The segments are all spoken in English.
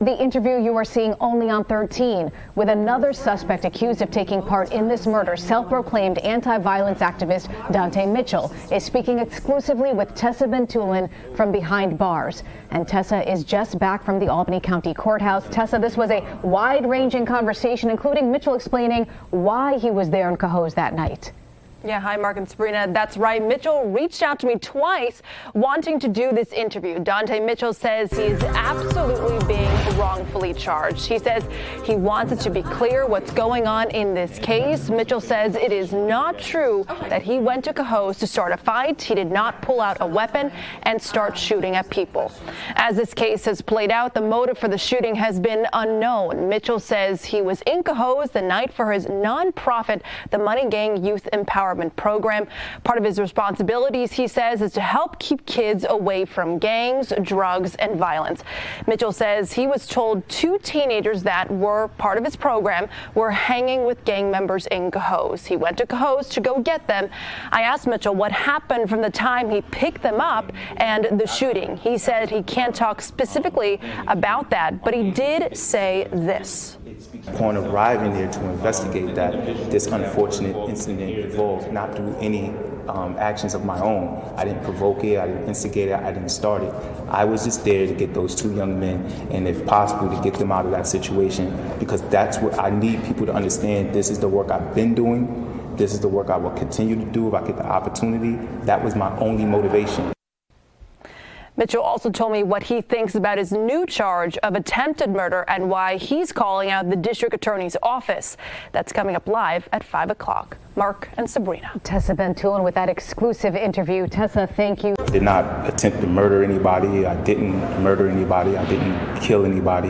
The interview you are seeing only on 13 with another suspect accused of taking part in this murder. Self-proclaimed anti-violence activist Dontie Mitchell is speaking exclusively with Tessa Bentulan from behind bars. And Tessa is just back from the Albany County Courthouse. Tessa, this was a wide-ranging conversation, including Mitchell explaining why he was there in Cohoes that night. Yeah, hi, Mark and Sabrina. That's right. Mitchell reached out to me twice wanting to do this interview. Dontie Mitchell says he is absolutely being wrongfully charged. He says he wants it to be clear what's going on in this case. Mitchell says it is not true that he went to Cohoes to start a fight. He did not pull out a weapon and start shooting at people. As this case has played out, the motive for the shooting has been unknown. Mitchell says he was in Cohoes the night for his nonprofit, the Money Gang Youth Empowerment Program. Part of his responsibilities, he says, is to help keep kids away from gangs, drugs, and violence. Mitchell says he was told two teenagers that were part of his program were hanging with gang members in Cohoes. He went to Cohoes to go get them. I asked Mitchell what happened from the time he picked them up and the shooting. He said he can't talk specifically about that, but he did say this. Upon arriving there to investigate that, this unfortunate incident evolved not through any actions of my own. I didn't provoke it, I didn't instigate it, I didn't start it. I was just there to get those two young men, and if possible, to get them out of that situation, because that's what I need people to understand. This is the work I've been doing. This is the work I will continue to do if I get the opportunity. That was my only motivation. Mitchell also told me what he thinks about his new charge of attempted murder and why he's calling out the district attorney's office. That's coming up live at 5 o'clock. Mark and Sabrina. Tessa Bentulan with that exclusive interview. Tessa, thank you. I did not attempt to murder anybody. I didn't murder anybody. I didn't kill anybody.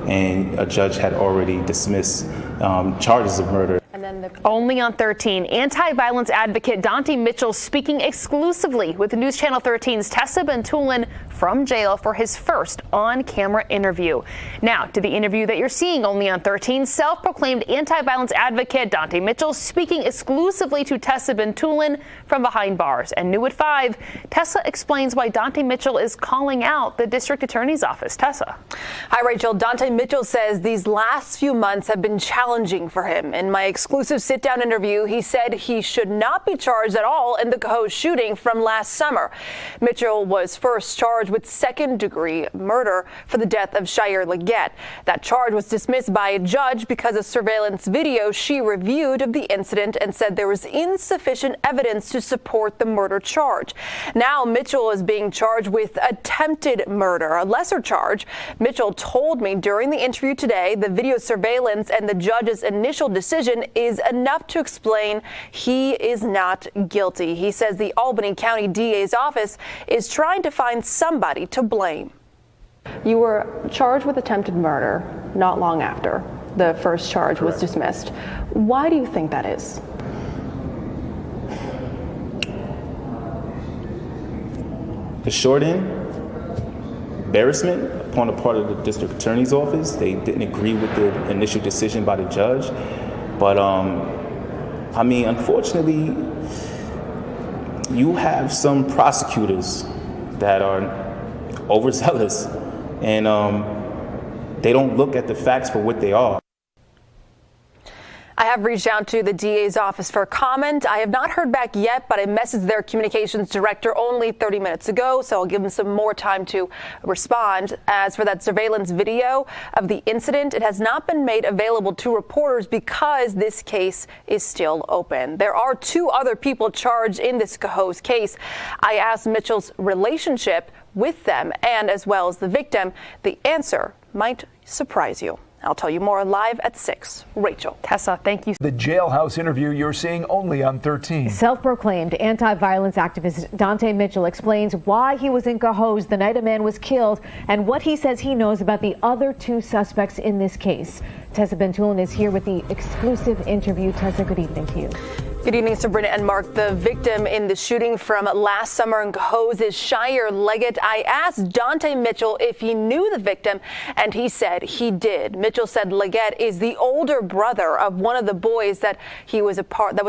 And a judge had already dismissed charges of murder. Only on 13, anti-violence advocate Dontie Mitchell speaking exclusively with NewsChannel 13's Tessa Bentulan from jail for his first on-camera interview. Now to the interview that you're seeing only on 13, self-proclaimed anti-violence advocate Dontie Mitchell speaking exclusively to Tessa Bentulan from behind bars. And new at 5, Tessa explains why Dontie Mitchell is calling out the district attorney's office. Tessa. Hi, Rachel. Dontie Mitchell says these last few months have been challenging for him. In my exclusive sit-down interview, he said he should not be charged at all in the Cohoes shooting from last summer. Mitchell was first charged with second-degree murder for the death of Shyer Leggett. That charge was dismissed by a judge because of surveillance video she reviewed of the incident and said there was insufficient evidence to support the murder charge. Now Mitchell is being charged with attempted murder, a lesser charge. Mitchell told me during the interview today the video surveillance and the judge's initial decision is enough to explain he is not guilty. He says the Albany County DA's office is trying to find somebody to blame. You were charged with attempted murder not long after the first charge was dismissed. Why do you think that is? The short end, embarrassment upon the part of the district attorney's office. They didn't agree with the initial decision by the judge. But, I mean, unfortunately, you have some prosecutors that are overzealous, and they don't look at the facts for what they are. I have reached out to the DA's office for comment. I have not heard back yet, but I messaged their communications director only 30 minutes ago, so I'll give them some more time to respond. As for that surveillance video of the incident, it has not been made available to reporters because this case is still open. There are 2 other people charged in this Cohoes case. I asked Mitchell's relationship with them and as well as the victim. The answer might surprise you. I'll tell you more live at 6. Rachel. Tessa, thank you. The jailhouse interview you're seeing only on 13. Self-proclaimed anti-violence activist Dontie Mitchell explains why he was in Cohoes the night a man was killed and what he says he knows about the other 2 suspects in this case. Tessa Bentulan is here with the exclusive interview. Tessa, good evening to you. Good evening, Sabrina and Mark. The victim in the shooting from last summer in Cohoes is Shyer Leggett. I asked Dontie Mitchell if he knew the victim, and he said he did. Mitchell said Leggett is the older brother of one of the boys that was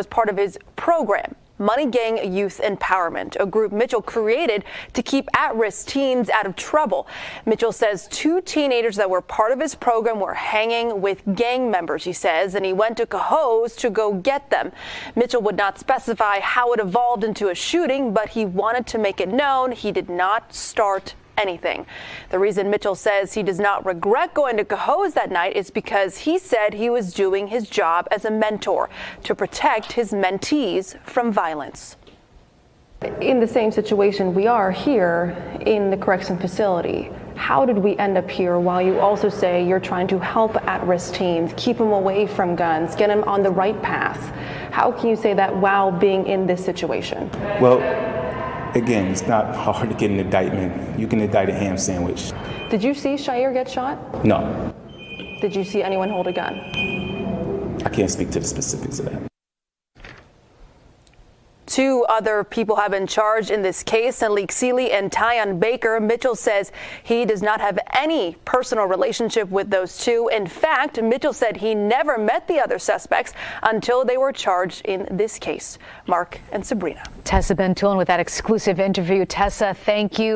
part of his program. Money Gang Youth Empowerment, a group Mitchell created to keep at-risk teens out of trouble. Mitchell says 2 teenagers that were part of his program were hanging with gang members, he says, and he went to Cohoes to go get them. Mitchell would not specify how it evolved into a shooting, but he wanted to make it known he did not start anything. The reason Mitchell says he does not regret going to Cohoes that night is because he said he was doing his job as a mentor to protect his mentees from violence. In the same situation, we are here in the correction facility. How did we end up here while you also say you're trying to help at-risk teens, keep them away from guns, get them on the right path? How can you say that while being in this situation? Well, again, it's not hard to get an indictment. You can indict a ham sandwich. Did you see Shair get shot? No. Did you see anyone hold a gun? I can't speak to the specifics of that. 2 other people have been charged in this case, Alik Seeley and Tyon Baker. Mitchell says he does not have any personal relationship with those 2. In fact, Mitchell said he never met the other suspects until they were charged in this case. Mark and Sabrina. Tessa Bentulan with that exclusive interview. Tessa, thank you.